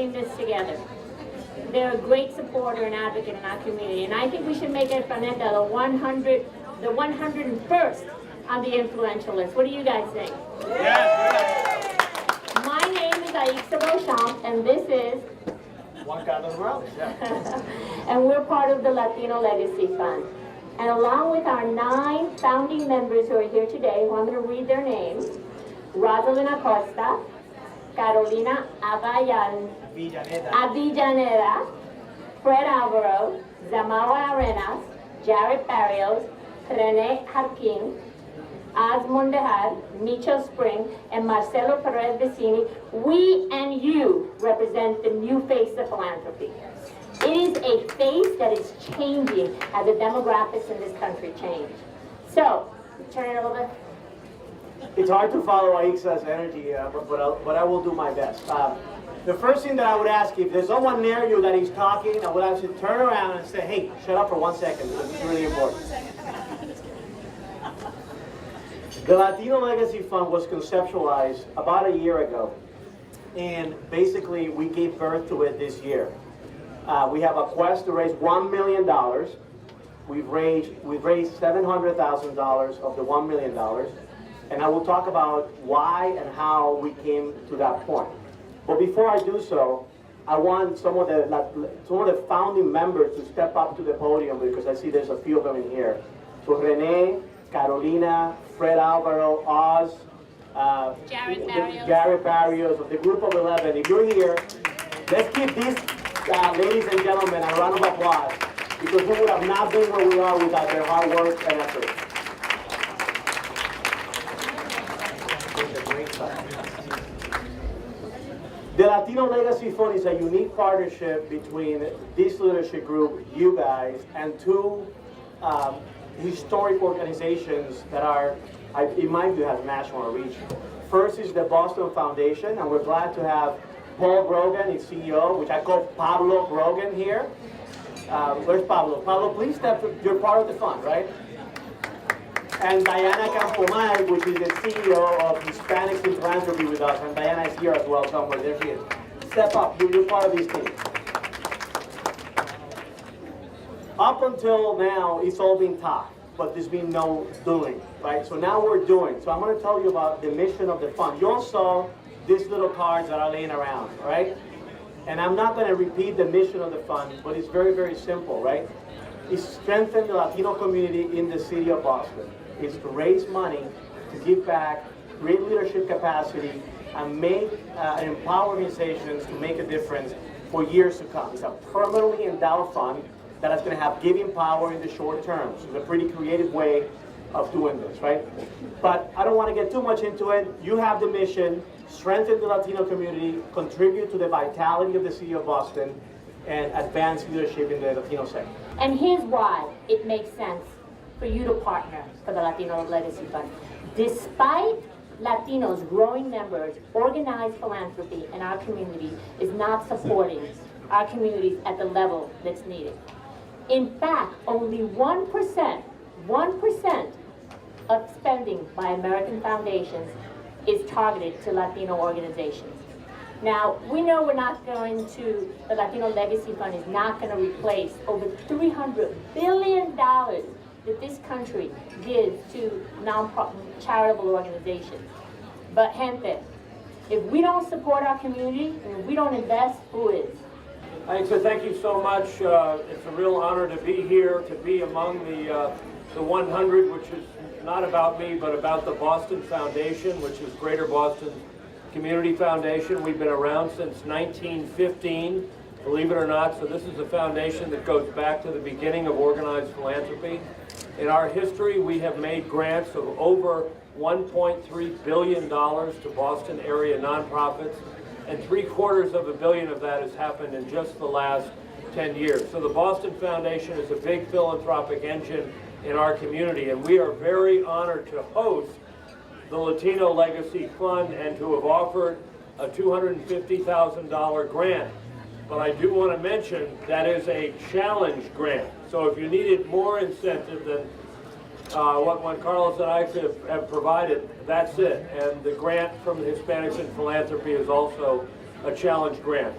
putting this together. They're a great supporter and advocate in our community, and I think we should make El Planeta the 101st on the influential list. What do you guys think? Yes. My name is Aixa Beuchamp, and this is Juan. And we're part of the Latino Legacy Fund. And along with our 9 founding members who are here today, who I'm going to read their names: Rosalind Acosta, Carolina Avellaneda, Fred Alvaro, Zamawa Arenas, Jared Barrios, Rene Harkin, Osmond Dehad, Micho Spring, and Marcelo Perez Vicini. We and you represent the new face of philanthropy. It is a face that is changing as the demographics in this country change. So, turn it over. It's hard to follow Aixa's energy, but I will do my best. The first thing that I would ask, if there's someone near you that is talking, I would ask you to turn around and say, hey, shut up for 1 second, because it's really important. The Latino Legacy Fund was conceptualized about a year ago, and basically we gave birth to it this year. We have a quest to raise $1 million. We've raised $700,000 of the $1 million, and I will talk about why and how we came to that point. But before I do so, I want some of the founding members to step up to the podium, because I see there's a few of them in here. So Rene, Carolina, Fred Alvaro, Oz, Jared Barrios of the group of 11. If you're here, let's give these ladies and gentlemen a round of applause, because we would have not been where we are without their hard work and effort. The Latino Legacy Fund is a unique partnership between this leadership group, you guys, and 2 historic organizations that are, in my view, have national reach. First is the Boston Foundation, and we're glad to have Paul Grogan, its CEO, which I call Pablo Grogan here. Where's Pablo? Pablo, please step, you're part of the fund, right? And Diana Campomay, which is the CEO of Hispanics in Philanthropy with us, and Diana is here as well somewhere, there she is. Step up, you're part of this team. Up until now, it's all been talk, but there's been no doing, right? So now we're doing. So I'm going to tell you about the mission of the fund. You all saw these little cards that are laying around, right? And I'm not going to repeat the mission of the fund, but it's very, very simple, right? It's strengthen the Latino community in the city of Boston. It's to raise money, to give back, create leadership capacity, and make and empower organizations to make a difference for years to come. It's a permanently endowed fund that is going to have giving power in the short term. So it's a pretty creative way of doing this, right? But I don't want to get too much into it. You have the mission: strengthen the Latino community, contribute to the vitality of the city of Boston, and advance leadership in the Latino sector. And here's why it makes sense for you to partner for the Latino Legacy Fund. Despite Latinos' growing numbers, organized philanthropy in our community is not supporting our communities at the level that's needed. In fact, only 1% of spending by American foundations is targeted to Latino organizations. Now, we know we're not going to, the Latino Legacy Fund is not going to replace over $300 billion that this country gives to charitable organizations. But gente, if we don't support our community and if we don't invest, who is? Aixa, thank you so much. It's a real honor to be here, to be among the 100, which is not about me, but about the Boston Foundation, which is Greater Boston Community Foundation. We've been around since 1915, believe it or not. So this is a foundation that goes back to the beginning of organized philanthropy. In our history, we have made grants of over $1.3 billion to Boston area nonprofits, and $750 million of that has happened in just the last 10 years. So the Boston Foundation is a big philanthropic engine in our community, and we are very honored to host the Latino Legacy Fund and to have offered a $250,000 grant. But I do want to mention that is a challenge grant. So if you needed more incentive than what Juan Carlos and I have provided, that's it. And the grant from the Hispanics in Philanthropy is also a challenge grant.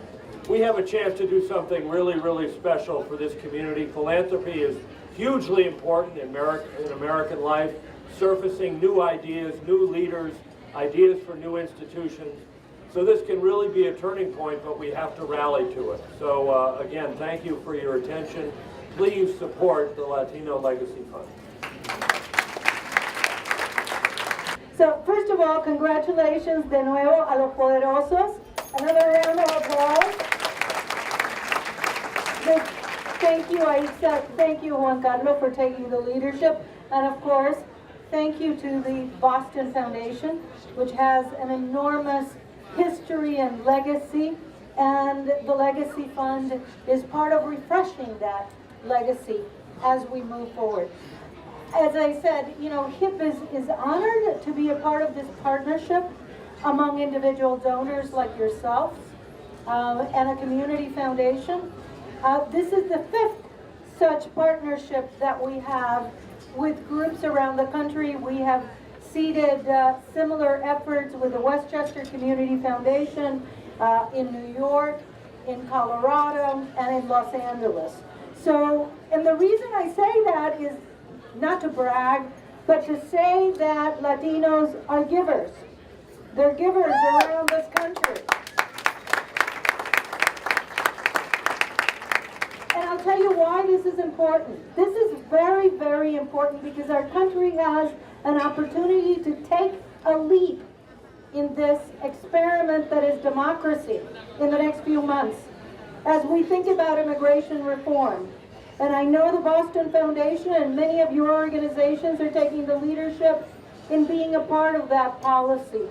we have a chance to do something really, really special for this community. Philanthropy is hugely important in American life, surfacing new ideas, new leaders, ideas for new institutions. So this can really be a turning point, but we have to rally to it. So again, thank you for your attention. Please support the Latino Legacy Fund. So first of all, congratulations de nuevo a los poderosos. Another round of applause. Thank you, Aixa. Thank you, Juan Carlos, for taking the leadership. And of course, thank you to the Boston Foundation, which has an enormous history and legacy. And the Legacy Fund is part of refreshing that legacy as we move forward. As I said, you know, HIP is honored to be a part of this partnership among individual donors like yourself and a community foundation. This is the 5th such partnership that we have with groups around the country. We have seeded similar efforts with the Westchester Community Foundation in New York, in Colorado, and in Los Angeles. So, and the reason I say that is not to brag, but to say that Latinos are givers. They're givers around this country. And I'll tell you why this is important. This is very, very important because our country has an opportunity to take a leap in this experiment that is democracy in the next few months as we think about immigration reform. And I know the Boston Foundation and many of your organizations are taking the leadership in being a part of that policy.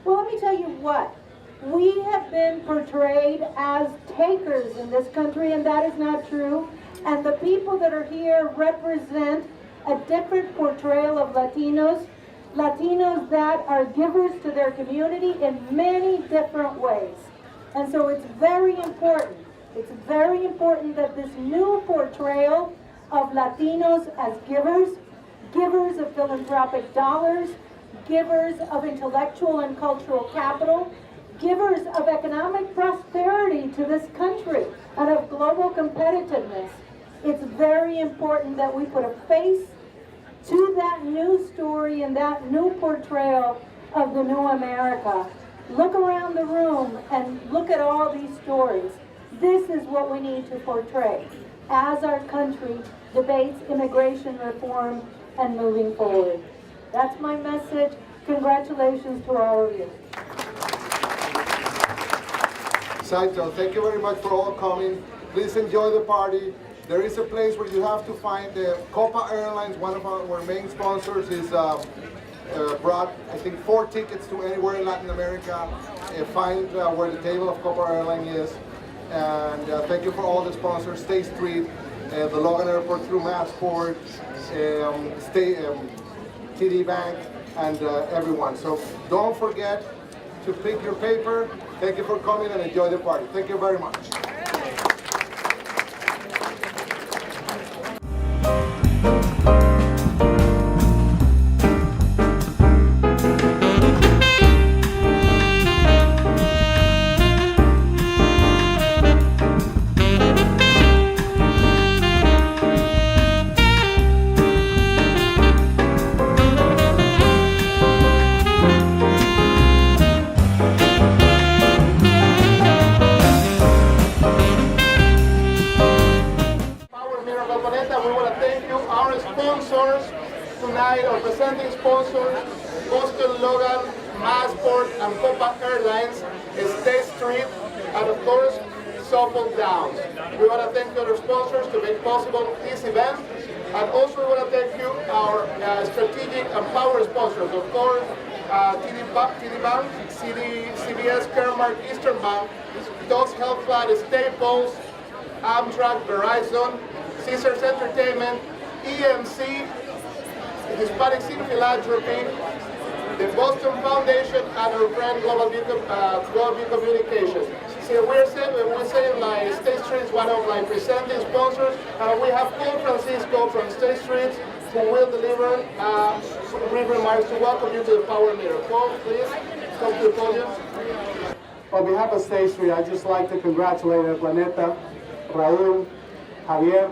Well, let me tell you what. We have been portrayed as takers in this country, and that is not true. And the people that are here represent a different portrayal of Latinos, Latinos that are givers to their community in many different ways. And so it's very important. It's very important that this new portrayal of Latinos as givers, givers of philanthropic dollars, givers of intellectual and cultural capital, givers of economic prosperity to this country and of global competitiveness. It's very important that we put a face to that new story and that new portrayal of the new America. Look around the room and look at all these stories. This is what we need to portray as our country debates immigration reform and moving forward. That's my message. Congratulations to all of you. Saito, thank you very much for all coming. Please enjoy the party. There is a place where you have to find the Copa Airlines, one of our main sponsors, is brought, I think, 4 tickets to anywhere in Latin America. Find where the table of Copa Airlines is. And thank you for all the sponsors, StateStreet, the Logan Airport through MassPort, TD Bank, and everyone. So don't forget to pick your paper. Thank you for coming and enjoy the party. Thank you very much. Our presenting sponsors, Boston Logan, MassPort, and Copa Airlines, StateStreet, and of course, Suffolk Downs. We want to thank other sponsors to make possible this event, and also we want to thank you, our strategic and power sponsors, of course, TD Bank, CBS, Caremark, Eastern Bank, Dogs Health Plan, Staples, Amtrak, Verizon, Caesars Entertainment, EMC, Hispanics in Philanthropy, the Boston Foundation, and our friend Global View Communications. So we're saying like StateStreet is one of my presenting sponsors. We have Paul Francisco from StateStreet who will deliver brief remarks to welcome you to the Powermeter. Paul, please come to the podium. On behalf of State Street, I'd just like to congratulate El Planeta, Raul, Javier,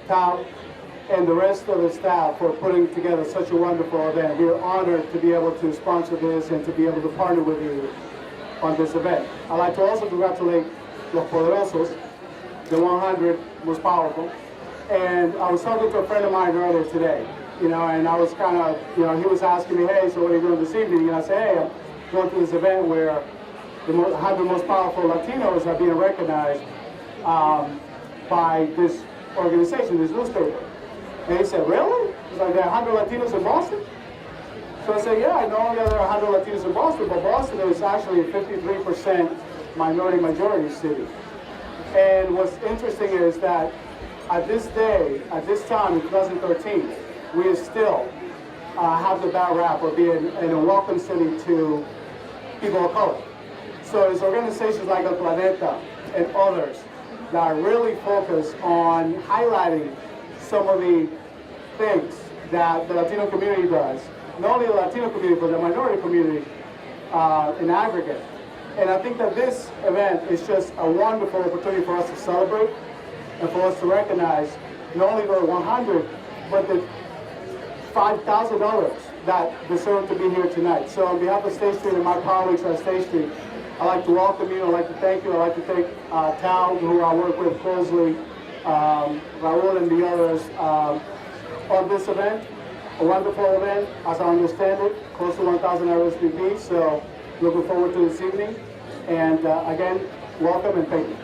Tal, and the rest of the staff for putting together such a wonderful event. We are honored to be able to sponsor this and to be able to partner with you on this event. I'd like to also congratulate Los Poderosos, the 100 most powerful. And I was talking to a friend of mine earlier today, and I was kind of, he was asking me, hey, so what are you doing this evening? And I said, hey, I'm going to this event where the 100 most powerful Latinos are being recognized by this organization, this newspaper. And he said, really? He's like, there are 100 Latinos in Boston? So I said, yeah, I know there are 100 Latinos in Boston, but Boston is actually a 53% minority-majority city. And what's interesting is that at this day, at this time in 2013, we still have the bad rap of being in a welcome city to people of color. So it's organizations like El Planeta and others that are really focused on highlighting some of the things that the Latino community does. Not only the Latino community, but the minority community in aggregate. And I think that this event is just a wonderful opportunity for us to celebrate and for us to recognize not only the 100, but the $5,000 that deserve to be here tonight. So on behalf of State Street and my colleagues at State Street, I'd like to welcome you, I'd like to thank you, I'd like to thank Tal, who I work with closely, Raul and the others on this event. A wonderful event, as I understand it, close to 1,000 RSVPs, so looking forward to this evening. And again, welcome and thank you.